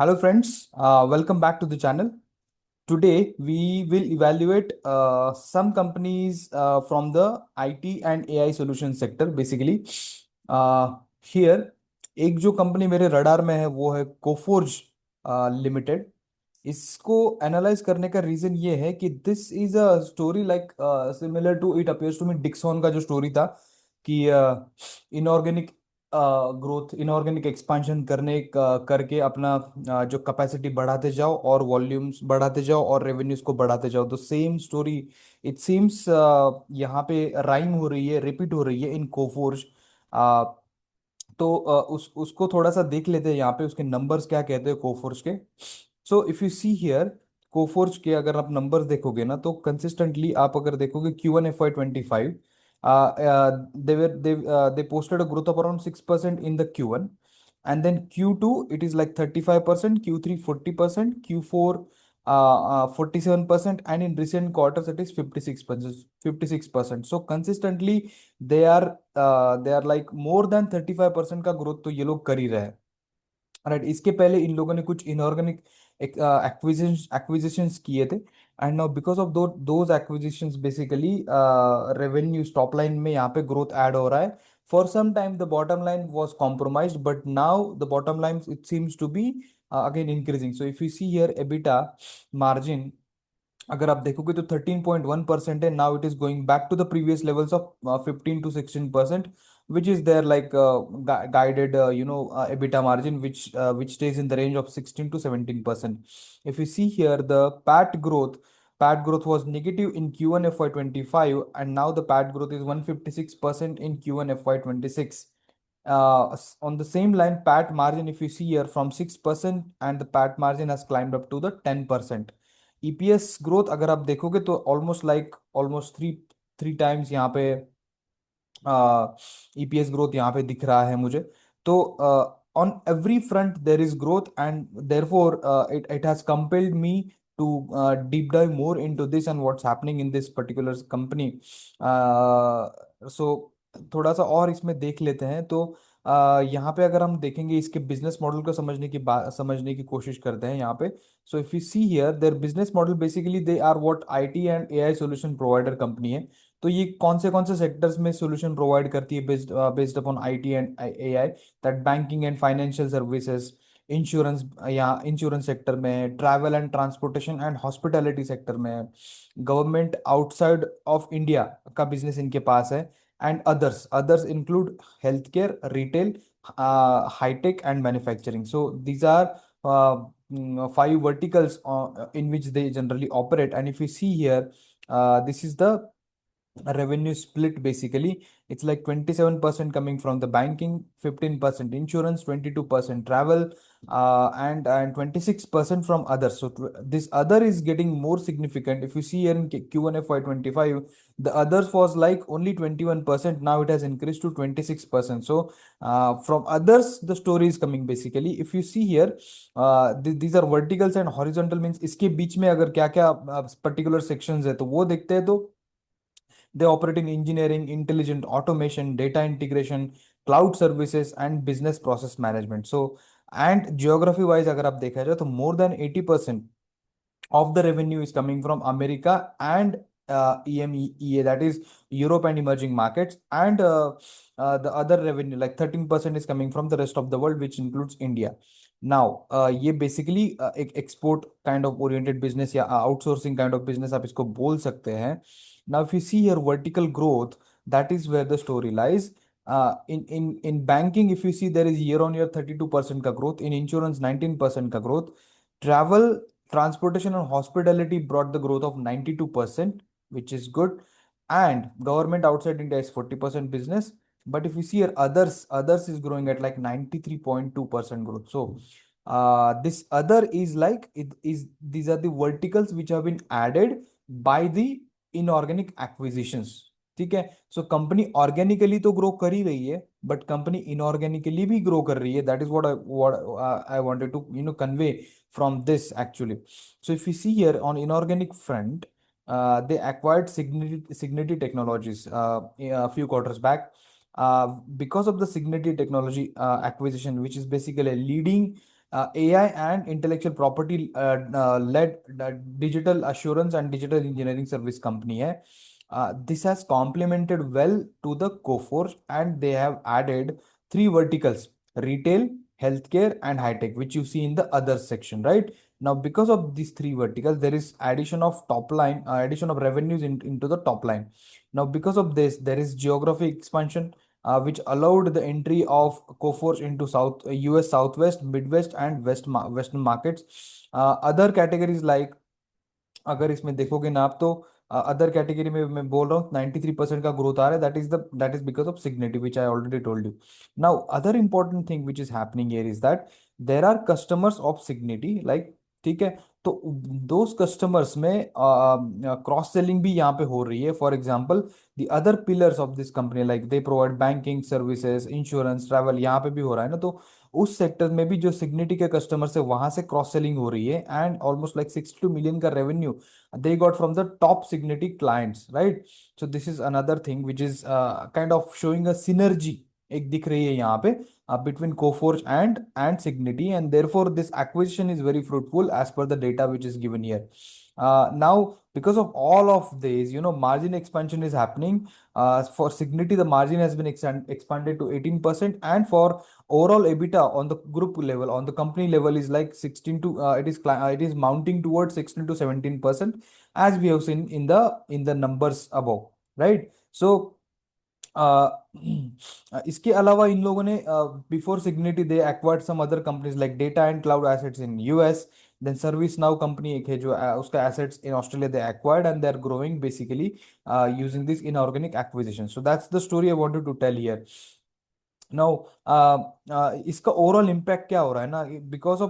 Hello friends, welcome back to the channel. Today we will evaluate some companies from the IT and AI solution sector. Basically, uh, here एक जो company मेरे radar में है वो है Coforge limited. इसको analyse करने का रीजन ये है कि this is a story like similar to it appears to me Dixon का जो स्टोरी था कि इनऑर्गेनिक ग्रोथ इनऑर्गेनिक एक्सपांशन करके अपना जो कैपेसिटी बढ़ाते जाओ और वॉल्यूम्स बढ़ाते जाओ और रेवेन्यूज को बढ़ाते जाओ। तो सेम स्टोरी इट सीम्स यहाँ पे राइम हो रही है, रिपीट हो रही है इन कोफोर्ज। तो उसको थोड़ा सा देख लेते हैं यहाँ पे उसके नंबर्स क्या कहते हैं कोफोर्ज के। सो if you see here Coforge के अगर आप नंबर्स देखोगे ना तो कंसिस्टेंटली आप अगर देखोगे Q1 FY 25 they posted a growth of around 6% in the Q1, and then Q2 it is like 35%, Q3 40%, Q4 47%, and in recent quarters it is 56%. So consistently they are like more than 35% का growth तो ये लोग कर ही रहे हैं। Right, इसके पहले इन लोगों ने कुछ इनऑर्गेनिक एक्विजिशंस किए थे, and now because of those acquisitions basically revenue top line में यहाँ पे ग्रोथ ऐड हो रहा है। For some time the bottom line was compromised, but now the bottom line it seems to be again increasing. So if you see here EBITDA margin अगर आप देखोगे तो 13.1% है। Now it is going back to the previous levels of 15 to 16%, which is their like guided EBITDA margin, which stays in the range of 16 to 17%. If you see here the PAT growth was negative in Q1 FY 25, and now the PAT growth is 156% in Q1 FY 26. On the same line, PAT margin, if you see here, from 6%, and the PAT margin has climbed up to the 10%. EPS growth अगर आप देखोगे तो almost three three times यहाँ पे EPS growth यहाँ पे दिख रहा है मुझे। तो on every front there is growth, and therefore it has compelled me to deep dive more into this and what's happening in this particular company. So थोड़ा सा और इसमें देख लेते हैं। तो यहाँ पे अगर हम देखेंगे इसके बिजनेस मॉडल को समझने की कोशिश करते हैं यहाँ पे। So if you see here their business model, basically they are what IT and AI solution provider company है। तो ये कौन से सेक्टर्स में सॉल्यूशन प्रोवाइड करती है based upon IT and AI? That banking and financial services, insurance या insurance sector में, travel and transportation and hospitality sector में, गवर्नमेंट आउटसाइड ऑफ इंडिया का बिजनेस इनके पास है, and others include health care, retail, high tech and manufacturing. So these are five verticals in which they generally operate. And if you see here, this is the revenue split. Basically it's like 27% coming from the banking, 15% insurance, 22% travel, and 26% from others. So this other is getting more significant. If you see here in Q1 FY 25, the others was like only 21%, now it has increased to 26%. So from others the story is coming. Basically if you see here, these are verticals and horizontal, means इसके बीच में अगर क्या क्या particular sections है तो वो देखते हैं। तो they operate in engineering, intelligent automation, data integration, cloud services, and business process management. So, and geography wise, अगर आप देखा जाए तो more than 80% of the revenue is coming from America and EMEA, that is Europe and emerging markets, and the other revenue like 13% is coming from the rest of the world, which includes India. Now ये basically एक export kind of oriented business या outsourcing kind of business आप इसको बोल सकते हैं। Now if you see here vertical growth, that is where the story lies. In banking, if you see, there is year on year 32% का growth, in insurance 19% का growth, travel, transportation and hospitality brought the growth of 92%, which is good. And government outside India is 40% business. But if you see here, others is growing at like 93.2% growth. So this other is like it is these are the verticals which have been added by the inorganic acquisitions। ठीक है, so company organically तो grow कर ही रही है, but company inorganically भी grow कर रही है। That is what I wanted to convey from this actually. So if you see here on inorganic front, they acquired Signity Technologies a few quarters back. Because of the Signity Technology acquisition, which is basically a leading AI and intellectual property led digital assurance and digital engineering service company है. This has complemented well to the Coforge, and they have added three verticals: retail, healthcare, and high tech, which you see in the other section, right? Now, because of these three verticals, there is addition of top line, addition of revenues into the top line. Now, because of this, there is geographic expansion, which allowed the entry of Coforge into South US Southwest, Midwest, and Western markets. Other categories like, अगर इसमें देखोगे ना आप, तो other category में मैं बोल रहा हूँ 93% का ग्रोथ आ रहा है. That is because of Cigniti, which I already told you. Now other important thing which is happening here is that there are customers of Cigniti, like, ठीक है. तो दोज कस्टमर्स में क्रॉस सेलिंग भी यहाँ पे हो रही है. For example, the other pillars of this company, like they provide banking services, insurance, travel, यहाँ पे भी हो रहा है ना. तो उस सेक्टर में भी जो सिग्निटी के कस्टमर से वहां से क्रॉस सेलिंग हो रही है, एंड ऑलमोस्ट लाइक 62 million का revenue they got from the top Signity clients, right? So this is another thing which is kind of showing a synergy एक दिख रही है यहाँ पे between Coforge and Signity, and therefore this acquisition is very fruitful as per the data which is given here. Now, because of all of this, margin expansion is happening. For Signity, the margin has been expanded to 18%, and for overall EBITDA on the group level, on the company level, is like 16 to it is mounting towards 16 to 17%, as we have seen in the numbers above, right? So uh, इसके अलावा इन लोगों ने before Cigniti they acquired some other companies like data and cloud assets in US. Then ServiceNow company एक है जो उसका assets in Australia they acquired, and they are growing basically using this inorganic acquisition. So that's the story I wanted to tell here. Now इसका overall impact क्या हो रहा है ना, बिकॉज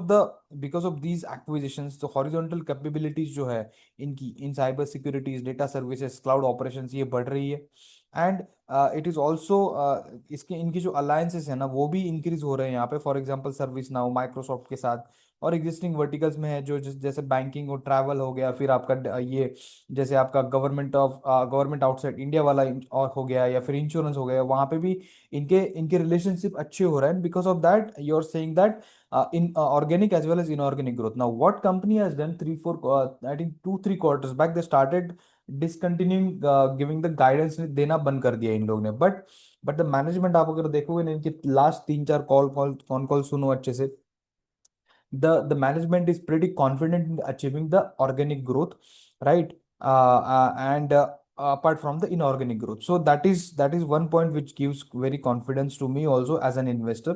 ऑफ दीज एक्विजिशंस, तो हॉरिजॉन्टल कैपेबिलिटीज जो है इनकी in cyber securities, data services, cloud operations, ये बढ़ रही है. एंड इट इज ऑल्सो इसके इनकी जो अलायंसेस है ना, वो भी इंक्रीज हो रहे हैं यहाँ पे. For example, service now Microsoft के साथ, और एग्जिस्टिंग वर्टिकल्स में है जो जैसे बैंकिंग और ट्रैवल हो गया, फिर आपका ये जैसे आपका गवर्नमेंट आउटसाइड इंडिया वाला और हो गया, या फिर इंश्योरेंस हो गया, वहां पे भी इनके इनके रिलेशनशिप अच्छे हो रहे हैं. Because of that you are saying that in organic as well as inorganic growth. Now, what company has done 3 4 I think 2 3 quarters back, they started discontinuing giving the guidance देना बंद कर दिया इन लोग ने. बट द मैनेजमेंट, आप अगर देखोगे ना, इनके लास्ट 3 4 कॉल सुनो अच्छे से, the management is pretty confident in achieving the organic growth, right? And apart from the inorganic growth, so that is one point which gives very confidence to me also as an investor.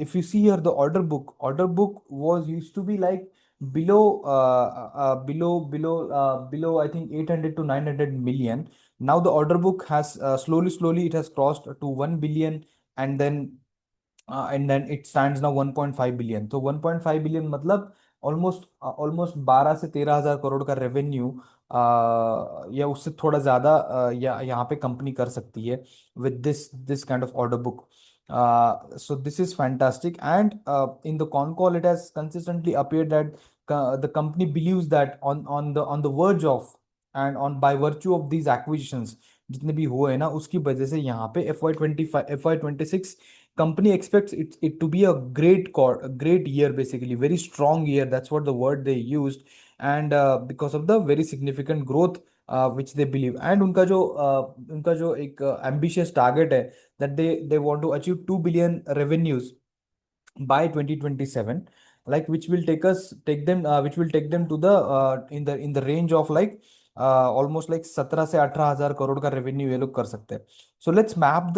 If you see here, the order book was used to be like below I think 800 to 900 million. Now the order book has slowly it has crossed to 1 billion, and then it stands now 1.5 billion. तो 1.5 billion मतलब almost 12 से 13 हजार करोड़ का revenue, या उससे थोड़ा ज्यादा या यहाँ पे कंपनी कर सकती है with this kind of order book. So this is fantastic, and in the con call it has consistently appeared that the company believes that on the verge of, and on by virtue of these acquisitions जितने भी हुए हैं ना, उसकी वजह से यहाँ पे FY26 company expects it to be a great year, basically very strong year. That's what the word they used. And because of the very significant growth which they believe, and उनका जो एक ambitious target है, that they want to achieve 2 billion revenues by 2027, like which will take them to the in the range of like almost like 17 से 18 हजार करोड़ का revenue ये लोग कर सकते हैं. So let's map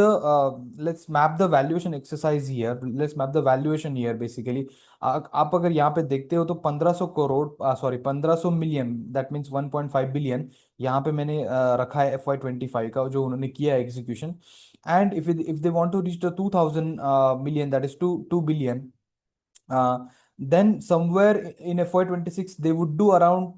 the valuation exercise here. Let's map the valuation here basically. आप अगर यहाँ पे देखते हो तो 1500 crore, sorry 1500 million, that means 1.5 billion यहाँ पे मैंने रखा है FY25 का जो उन्होंने किया है execution. And if they want to reach the 2000 million, that is 2 billion, then somewhere in FY26 they would do around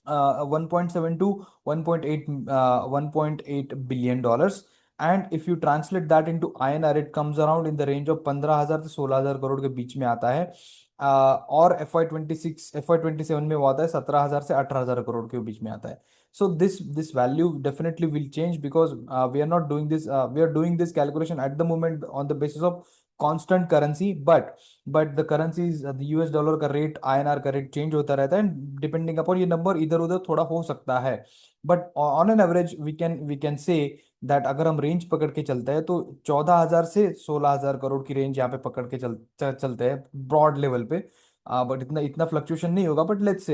1.7 to 1.8 billion dollars. And if you translate that into INR, it comes around in the range of 15,000 से 16,000 करोड़ के बीच में आता है. और FY27 में वो आता है 17,000 से 18,000 करोड़ के बीच में आता है. So this value definitely will change, because we are not doing this we are doing this calculation at the moment on the basis of constant currency, but the currency the US dollar का rate, INR का rate change होता रहता है, depending upon ये number इधर उधर थोड़ा हो सकता है, but on an average we can say that अगर हम रेंज पकड़ के चलते हैं तो 14,000 से 16,000 करोड़ की रेंज यहाँ पे पकड़ के चलते हैं ब्रॉड लेवल पे। बट इतना इतना फ्लक्चुएशन नहीं होगा, but let's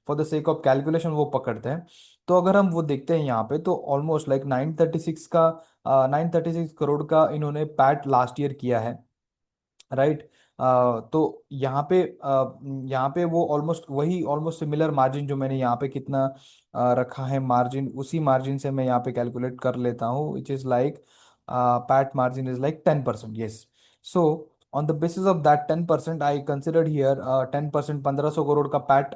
for the sake of calculation वो पकड़ते हैं। तो अगर हम वो देखते हैं यहाँ पे तो ऑलमोस्ट लाइक 936 करोड़ का इन्होंने पैट लास्ट ईयर किया है, राइट। तो यहाँ पे वो ऑलमोस्ट वही ऑलमोस्ट सिमिलर मार्जिन जो मैंने यहाँ पे कितना रखा है मार्जिन, उसी मार्जिन से मैं यहाँ पे कैलकुलेट कर लेता हूँ, which is like PAT margin is like 10%, yes. So on the basis of that 10% I considered here 10%, 1,500 crore का पैट,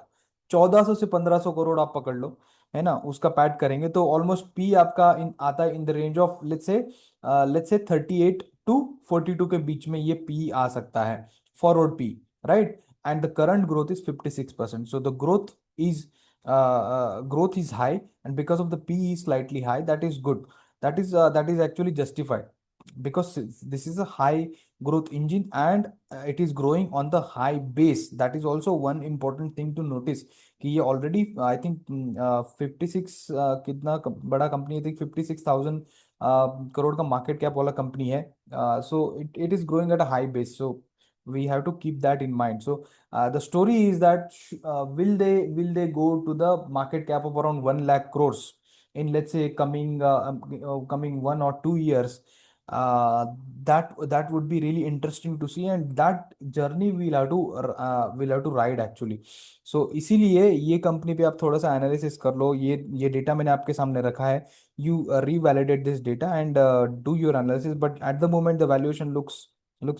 1,400 से 1,500 करोड़ आप पकड़ लो, है ना, उसका पैट करेंगे तो ऑलमोस्ट पी आपका आता है in the range of let's say 38 to 42 के बीच में ये पी आ सकता है, forward P, right. And the current growth is 56%, so the growth is high, and because of the p is slightly high, that is good, that is actually justified, because this is a high growth engine, and it is growing on the high base. That is also one important thing to notice कि ये already I think 56 कितना बड़ा company है, think 56,000 crore का market cap वाला company है। So it is growing at a high base, so we have to keep that in mind. So the story is that will they go to the market cap of around 1 lakh crores in, let's say, coming 1 or 2 years. uh, that would be really interesting to see, and that journey we'll have to ride actually. So इसीलिए ये company पे आप थोड़ा सा analysis कर लो, ये data मैंने आपके सामने रखा है, you revalidate this data and do your analysis, but at the moment the valuation looks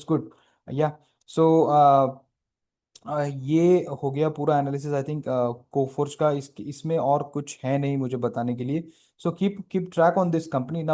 good, yeah. सो ये हो गया पूरा एनालिसिस आई थिंक कोफोर्ज का, इसमें और कुछ है नहीं मुझे बताने के लिए। So keep keep track on this company now.